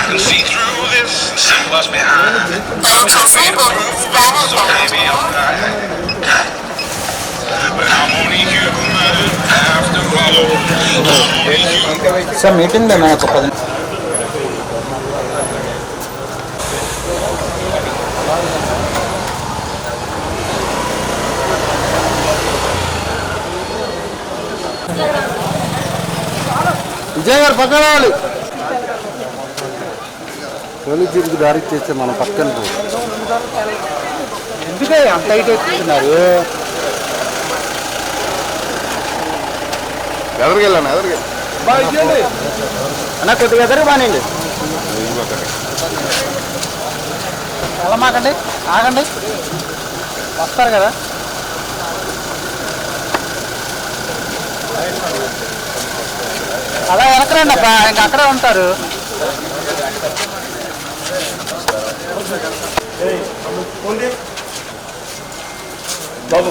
can see through this, see what's behind. So baby, alright. But I'm only human after all. Sir meeting నాకు 10 విజయ్ గారు పక్కన రావాలి. Police జీపుకి దారి చేస్తే మనం పక్కన ఎందుకే అంత హైట్ ఎక్కుతున్నారు? ఎదరికి వెళ్ళాను అన్న కొద్దిగా ఎదరికి బానండి. వెళ్ళమాకండి, ఆగండి, వస్తారు కదా. అలా వెనకరండి అబ్బా, ఇంక అక్కడే ఉంటారు. బాబు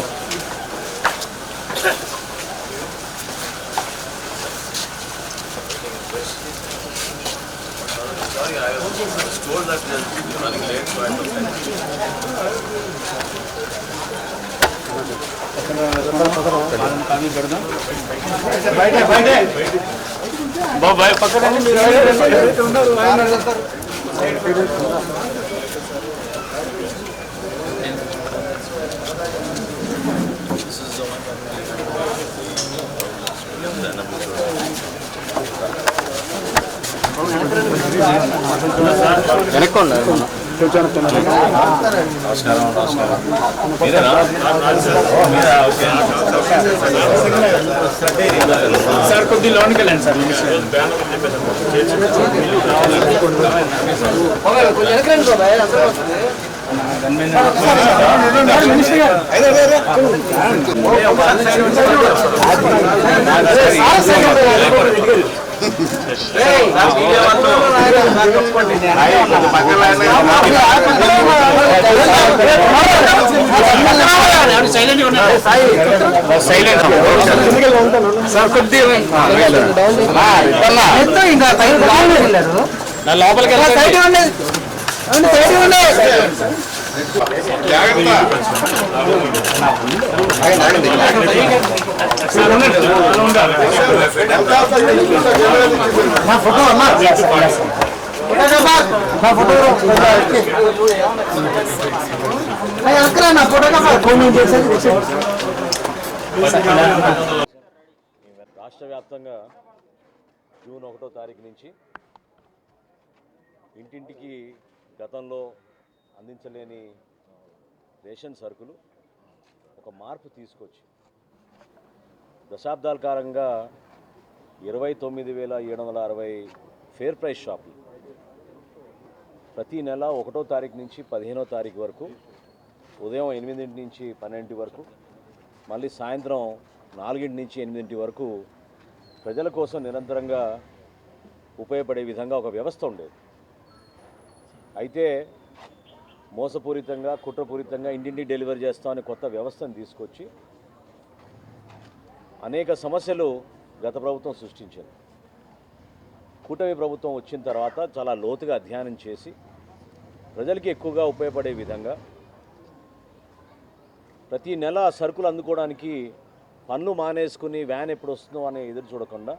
Sorry, I was told that you're running late, so I was బాబాయ్ పక్కన వెనక్కోండి. సార్ కొద్దిగా లోనికి వెళ్ళండి సార్. లోపలికి రాష్ట్ర వ్యాప్తంగా జూన్ 1వ తారీఖు నుంచి ఇంటింటికి గతంలో అందించలేని రేషన్ సరుకులు ఒక మార్పు తీసుకొచ్చి దశాబ్దాల కాలంగా 29,760 ఫేర్ ప్రైస్ షాపులు ప్రతి నెల 1వ తారీఖు నుంచి 15వ తారీఖు వరకు ఉదయం 8 నుంచి 12 వరకు మళ్ళీ సాయంత్రం 4 నుంచి 8 వరకు ప్రజల కోసం నిరంతరంగా ఉపయోగపడే విధంగా ఒక వ్యవస్థ ఉండేది. అయితే మోసపూరితంగా కుట్రపూరితంగా ఇంటింటికి డెలివరీ చేస్తామని కొత్త వ్యవస్థను తీసుకొచ్చి అనేక సమస్యలు గత ప్రభుత్వం సృష్టించింది. కూటమి ప్రభుత్వం వచ్చిన తర్వాత చాలా లోతుగా అధ్యయనం చేసి ప్రజలకి ఎక్కువగా ఉపయోగపడే విధంగా ప్రతి నెల సరుకులు అందుకోవడానికి పన్ను మానేసుకుని వ్యాన్ ఎప్పుడు వస్తుందో అనే ఎదురు చూడకుండా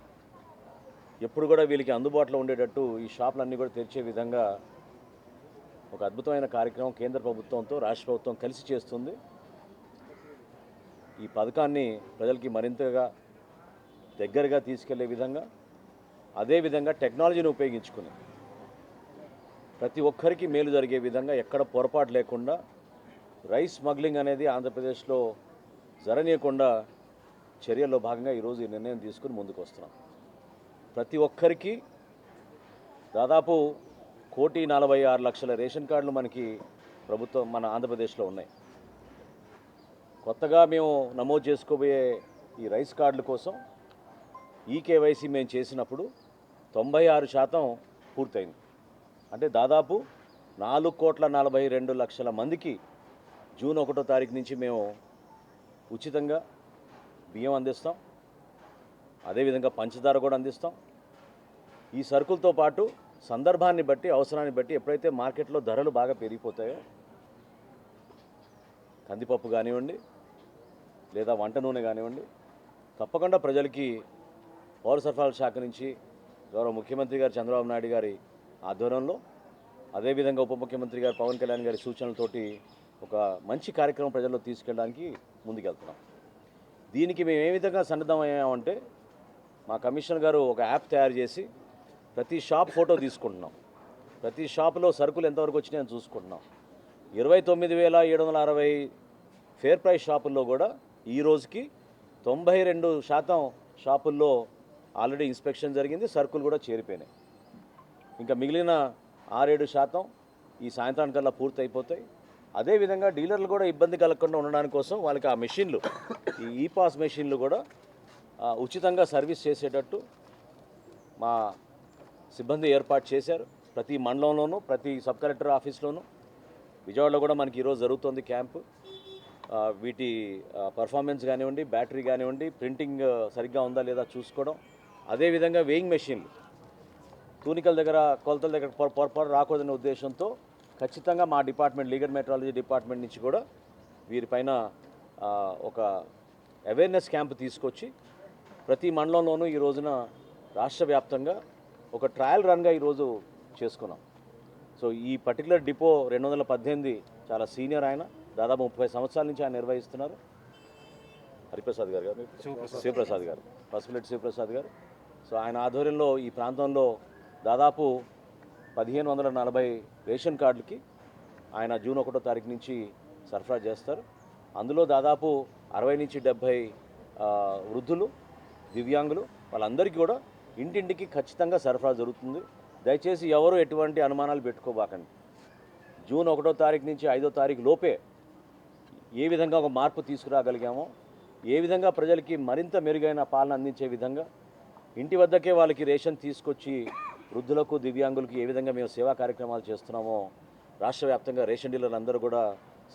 ఎప్పుడు కూడా వీళ్ళకి అందుబాటులో ఉండేటట్టు ఈ షాపులన్నీ కూడా తెరిచే విధంగా ఒక అద్భుతమైన కార్యక్రమం కేంద్ర ప్రభుత్వంతో రాష్ట్ర ప్రభుత్వం కలిసి చేస్తుంది. ఈ పథకాన్ని ప్రజలకి మరింతగా దగ్గరగా తీసుకెళ్లే విధంగా అదేవిధంగా టెక్నాలజీని ఉపయోగించుకుని ప్రతి ఒక్కరికి మేలు జరిగే విధంగా ఎక్కడ పొరపాటు లేకుండా రైస్ స్మగ్లింగ్ అనేది ఆంధ్రప్రదేశ్లో జరగనీయకుండా చర్యల్లో భాగంగా ఈరోజు ఈ నిర్ణయం తీసుకుని ముందుకు వస్తున్నాం. ప్రతి ఒక్కరికి దాదాపు 1,46,00,000 రేషన్ కార్డులు మనకి ప్రభుత్వం మన ఆంధ్రప్రదేశ్లో ఉన్నాయి. కొత్తగా మేము నమోదు చేసుకోబోయే ఈ రైస్ కార్డుల కోసం ఈకేవైసీ మేము చేసినప్పుడు 96% పూర్తయింది. అంటే దాదాపు 4,42,00,000 మందికి జూన్ 1వ తారీఖు నుంచి మేము ఉచితంగా బియ్యం అందిస్తాం. అదేవిధంగా పంచదార కూడా అందిస్తాం. ఈ సరుకులతో పాటు సందర్భాన్ని బట్టి అవసరాన్ని బట్టి ఎప్పుడైతే మార్కెట్లో ధరలు బాగా పెరిగిపోతాయో కందిపప్పు కానివ్వండి లేదా వంట నూనె కానివ్వండి తప్పకుండా ప్రజలకి పౌర సరఫరాల శాఖ నుంచి గౌరవ ముఖ్యమంత్రి గారు చంద్రబాబు నాయుడు గారి ఆధ్వర్యంలో అదేవిధంగా ఉప ముఖ్యమంత్రి గారు పవన్ కళ్యాణ్ గారి సూచనలతోటి ఒక మంచి కార్యక్రమం ప్రజల్లో తీసుకెళ్ళడానికి ముందుకెళ్తున్నాం. దీనికి మేము ఏ విధంగా సన్నద్ధమయ్యామంటే మా కమిషనర్ గారు ఒక యాప్ తయారు చేసి ప్రతి షాప్ ఫోటో తీసుకుంటున్నాం. ప్రతి షాపులో సరుకులు ఎంతవరకు వచ్చినాయని చూసుకుంటున్నాం. 29,760 ఫేర్ ప్రైస్ షాపుల్లో కూడా ఈ రోజుకి 92% షాపుల్లో ఆల్రెడీ ఇన్స్పెక్షన్ జరిగింది, సరుకులు కూడా చేరిపోయినాయి. ఇంకా మిగిలిన 6-7% ఈ సాయంత్రానికల్లా పూర్తి అయిపోతాయి. అదేవిధంగా డీలర్లు కూడా ఇబ్బంది కలగకుండా ఉండడానికి కోసం వాళ్ళకి ఆ మెషిన్లు, ఈ ఈపాస్ మెషిన్లు కూడా ఉచితంగా సర్వీస్ చేసేటట్టు మా సిబ్బంది ఏర్పాటు చేశారు. ప్రతి మండలంలోనూ ప్రతి సబ్ కలెక్టర్ ఆఫీస్లోనూ విజయవాడలో కూడా మనకి ఈరోజు జరుగుతుంది క్యాంపు. వీటి పర్ఫార్మెన్స్ కానివ్వండి, బ్యాటరీ కానివ్వండి, ప్రింటింగ్ సరిగ్గా ఉందా లేదా చూసుకోవడం. అదేవిధంగా వేయింగ్ మెషిన్లు తూనికల దగ్గర కొలతల దగ్గర పొరపాటు రాకూడదనే ఉద్దేశంతో ఖచ్చితంగా మా డిపార్ట్మెంట్ లీగల్ మెట్రాలజీ డిపార్ట్మెంట్ నుంచి కూడా వీరిపైన ఒక అవేర్నెస్ క్యాంప్ తీసుకొచ్చి ప్రతి మండలంలోనూ ఈ రోజున రాష్ట్ర వ్యాప్తంగా ఒక ట్రయల్ రన్గా ఈరోజు చేసుకున్నాం. సో ఈ పర్టికులర్ డిపో 2018 చాలా సీనియర్ ఆయన, దాదాపు 30 సంవత్సరాల నుంచి ఆయన నిర్వహిస్తున్నారు. హరిప్రసాద్ గారు శివప్రసాద్ గారు, పసుపులెట్టి శివప్రసాద్ గారు. సో ఆయన ఆధ్వర్యంలో ఈ ప్రాంతంలో దాదాపు 1540 రేషన్ కార్డులకి ఆయన జూన్ 1వ తారీఖు నుంచి సరఫరా చేస్తారు. అందులో దాదాపు 60 నుంచి 70 వృద్ధులు, దివ్యాంగులు, వాళ్ళందరికీ కూడా ఇంటింటికి ఖచ్చితంగా సరఫరా జరుగుతుంది. దయచేసి ఎవరు ఎటువంటి అనుమానాలు పెట్టుకోబాకండి. జూన్ 1వ తారీఖు నుంచి 5వ తారీఖు లోపే ఏ విధంగా ఒక మార్పు తీసుకురాగలిగామో, ఏ విధంగా ప్రజలకి మరింత మెరుగైన పాలన అందించే విధంగా ఇంటి వద్దకే వాళ్ళకి రేషన్ తీసుకొచ్చి వృద్ధులకు, దివ్యాంగులకు ఏ విధంగా మేము సేవా కార్యక్రమాలు చేస్తున్నామో రాష్ట్ర వ్యాప్తంగా రేషన్ డీలర్లు అందరూ కూడా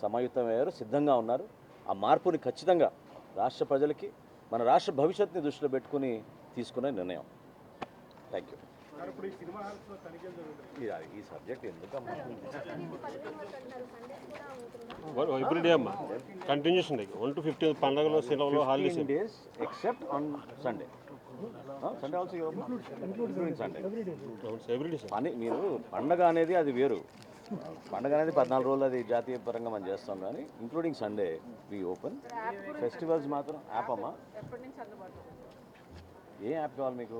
సమాయుక్తమయ్యారు, సిద్ధంగా ఉన్నారు. ఆ మార్పుని ఖచ్చితంగా రాష్ట్ర ప్రజలకి, మన రాష్ట్ర భవిష్యత్తుని దృష్టిలో పెట్టుకుని తీసుకునే నిర్ణయం. Thank you. ఈ సబ్జెక్ట్ ఎందుకమ్మా ఎవ్రీడే అమ్మా కంటిన్యూషన్ 1 to 15 పండుగలు, సెలవులు, holidays days except on Sunday. Sunday also including Sunday. Everyday పని మీరు పండగ అనేది అది వేరు. పండగ అనేది 14 రోజులు అది జాతీయ పరంగా మనం చేస్తాం, కానీ including Sunday we open. Festivals మాత్రం యాప్ అమ్మా. ఏ యాప్ కావాలి మీకు?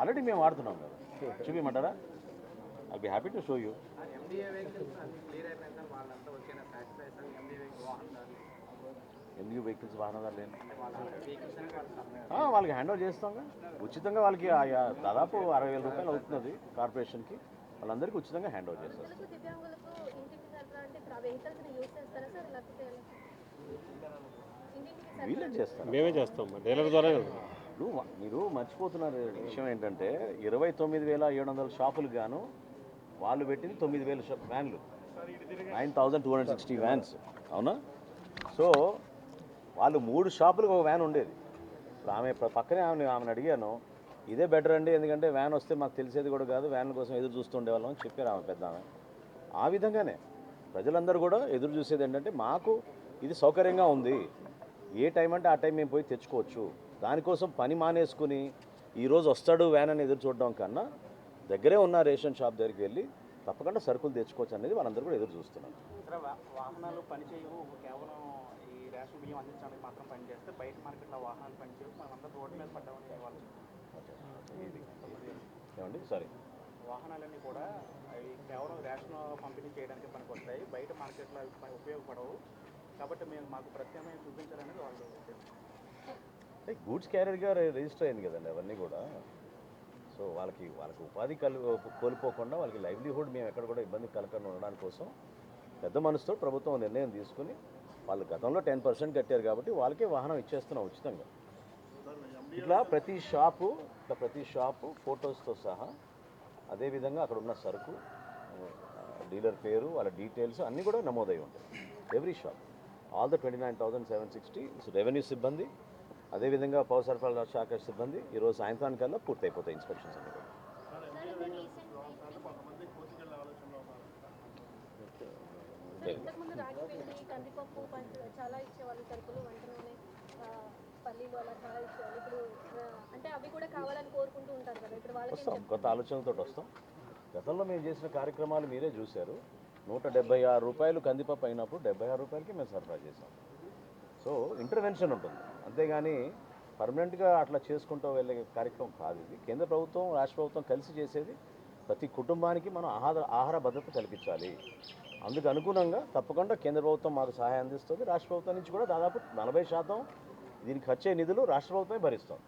ఆల్రెడీ మేము వాడుతున్నాం కదా, చూపించమంటారా? I be happy to show you. ఎండి వెహికల్స్ వాహనదారులు లేని వాళ్ళకి హ్యాండ్ ఓవర్ చేస్తాం. ఉచితంగా వాళ్ళకి దాదాపు 60,000 రూపాయలు అవుతున్నది కార్పొరేషన్కి. వాళ్ళందరికీ ఉచితంగా హ్యాండ్ ఓవర్ చేస్తారు. వీళ్ళే చేస్తారు, మేమే చేస్తాం డీలర్ ద్వారా. మీరు మర్చిపోతున్నారు విషయం ఏంటంటే 29,700 షాపులకు గాను వాళ్ళు పెట్టింది 9,000 వ్యాన్లు, 9,260 వ్యాన్స్. అవునా? సో వాళ్ళు 3 షాపులకు ఒక వ్యాన్ ఉండేది. ఇప్పుడు ఆమె పక్కనే ఆమెను అడిగాను, ఇదే బెటర్ అండి, ఎందుకంటే వ్యాన్ వస్తే మాకు తెలిసేది కూడా కాదు, వ్యాన్ల కోసం ఎదురు చూస్తుండేవాళ్ళం అని చెప్పారు ఆమె పెద్ద ఆమె. ఆ విధంగానే ప్రజలందరూ కూడా ఎదురు చూసేది ఏంటంటే మాకు ఇది సౌకర్యంగా ఉంది, ఏ టైం అంటే ఆ టైం మేము పోయి తెచ్చుకోవచ్చు. దానికోసం పని మానేసుకుని ఈరోజు వస్తాడు వ్యాన్ అని ఎదురు చూడడం కన్నా దగ్గరే ఉన్న రేషన్ షాప్ దగ్గరికి వెళ్ళి తప్పకుండా సరుకులు తెచ్చుకోవచ్చు అనేది వాళ్ళందరూ కూడా ఎదురు చూస్తున్నారు. వాహనాలు పనిచేయవు, కేవలం ఈ రేషన్ బియ్యం అందించడానికి మాత్రం పనిచేస్తే బయట మార్కెట్లో వాహనాలు పనిచేయవు, మనందరూ రోడ్డు మీద పడ్డామని వాళ్ళు ఏమండి? సారీ, వాహనాలన్నీ కూడా అవి కేవలం రేషన్ పంపిణీ చేయడానికి పనికొస్తాయి, బయట మార్కెట్లో అవి ఉపయోగపడవు. కాబట్టి మేము మాకు ప్రత్యామ్నాయం చూపించాలనేది వాళ్ళు గూడ్స్ క్యారియర్గా రిజిస్టర్ అయింది కదండి అవన్నీ కూడా. సో వాళ్ళకి ఉపాధి కోల్పోకుండా వాళ్ళకి లైవ్లీహుడ్ మేము ఎక్కడ కూడా ఇబ్బంది కలగకుండా ఉండడానికి కోసం పెద్ద మనసుతో ప్రభుత్వం నిర్ణయం తీసుకుని వాళ్ళు గతంలో 10% కట్టారు కాబట్టి వాళ్ళకే వాహనం ఇచ్చేస్తున్నాం ఉచితంగా. ఇట్లా ప్రతి షాపు ఫొటోస్తో సహా, అదేవిధంగా అక్కడ ఉన్న సరుకు, డీలర్ పేరు, వాళ్ళ డీటెయిల్స్ అన్నీ కూడా నమోదై ఉంటాయి. Every shop, all the 29,760 revenue సిబ్బంది, అదేవిధంగా పౌర సరఫరాల శాఖ సిబ్బంది ఈరోజు సాయంత్రానికల్లా పూర్తయిపోతాయి ఇన్స్పెక్షన్స్ అన్నీ కూడా. ఇంతకుముందు రాగి పిండి కందిపప్పు చాలా ఇచ్చేవాళ్ళు సరుకులు వంట నూనె పల్లీలు అలా చాలా ఇచ్చేవాళ్ళు ఇప్పుడు అంటే అవి కూడా కావాలని కోరుకుంటూ ఉంటారు కదా ఇప్పుడు వాళ్ళకి వస్తాం, కొత్త ఆలోచనలతో వస్తాం. గతంలో మేము చేసిన కార్యక్రమాలు మీరే చూశారు. 176 రూపాయలు కందిపప్పు అయినప్పుడు 76 రూపాయలకి మేము సరఫరా చేసాం. సో ఇంటర్వెన్షన్ ఉంటుంది, అంతేగాని పర్మనెంట్గా అట్లా చేసుకుంటూ వెళ్ళే కార్యక్రమం కాదు ఇది. కేంద్ర ప్రభుత్వం రాష్ట్ర ప్రభుత్వం కలిసి చేసేది. ప్రతి కుటుంబానికి మనం ఆహార భద్రత కల్పించాలి. అందుకు అనుగుణంగా తప్పకుండా కేంద్ర ప్రభుత్వం మాకు సహాయం అందిస్తుంది. రాష్ట్ర ప్రభుత్వం నుంచి కూడా దాదాపు 40% దీనికి వచ్చే నిధులు రాష్ట్ర ప్రభుత్వమే భరిస్తాం.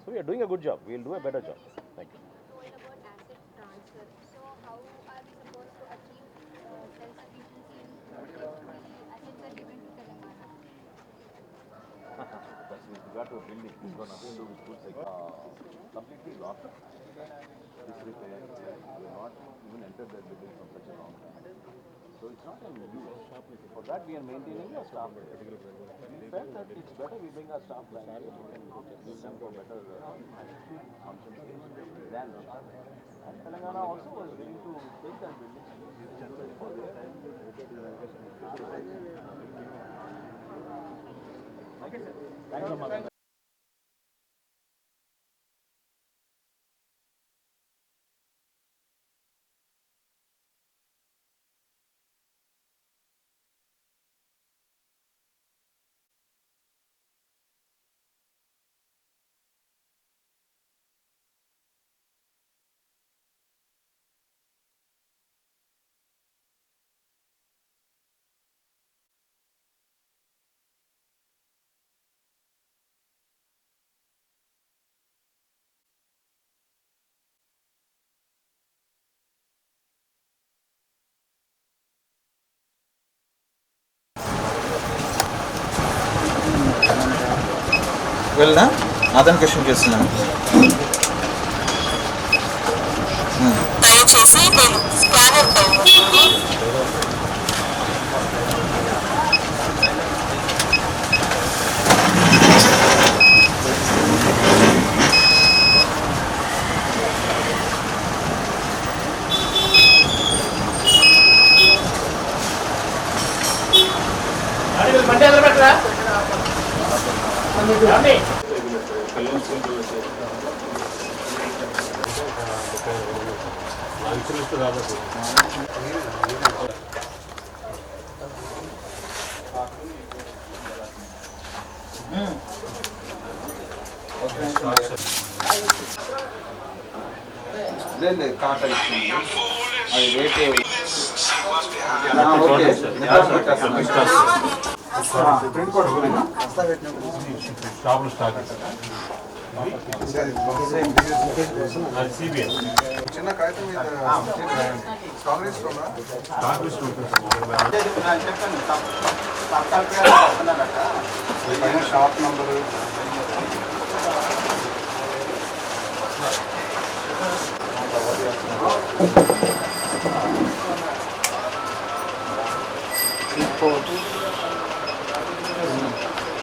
So we are doing a good job, we'll do a better job. Thank you. With regard to building, it's got nothing to do with food sector. Completely lost. This repair, we have not even entered that building from such a long time. So it's not an use. For that we are maintaining our staff. We felt that it's better we bring our staff back here. We can use them for better functions than and Telangana also was willing to take that building. Thank you so much. వెళ్ళా అతని question చేస్తున్నాను. దయచేసి నేను scanner లేదు కాట ఇచ్చింది అది rate షాపులు stock CBN చిన్న కాగితం మీద కాంగ్రెస్ షాప్ నంబరు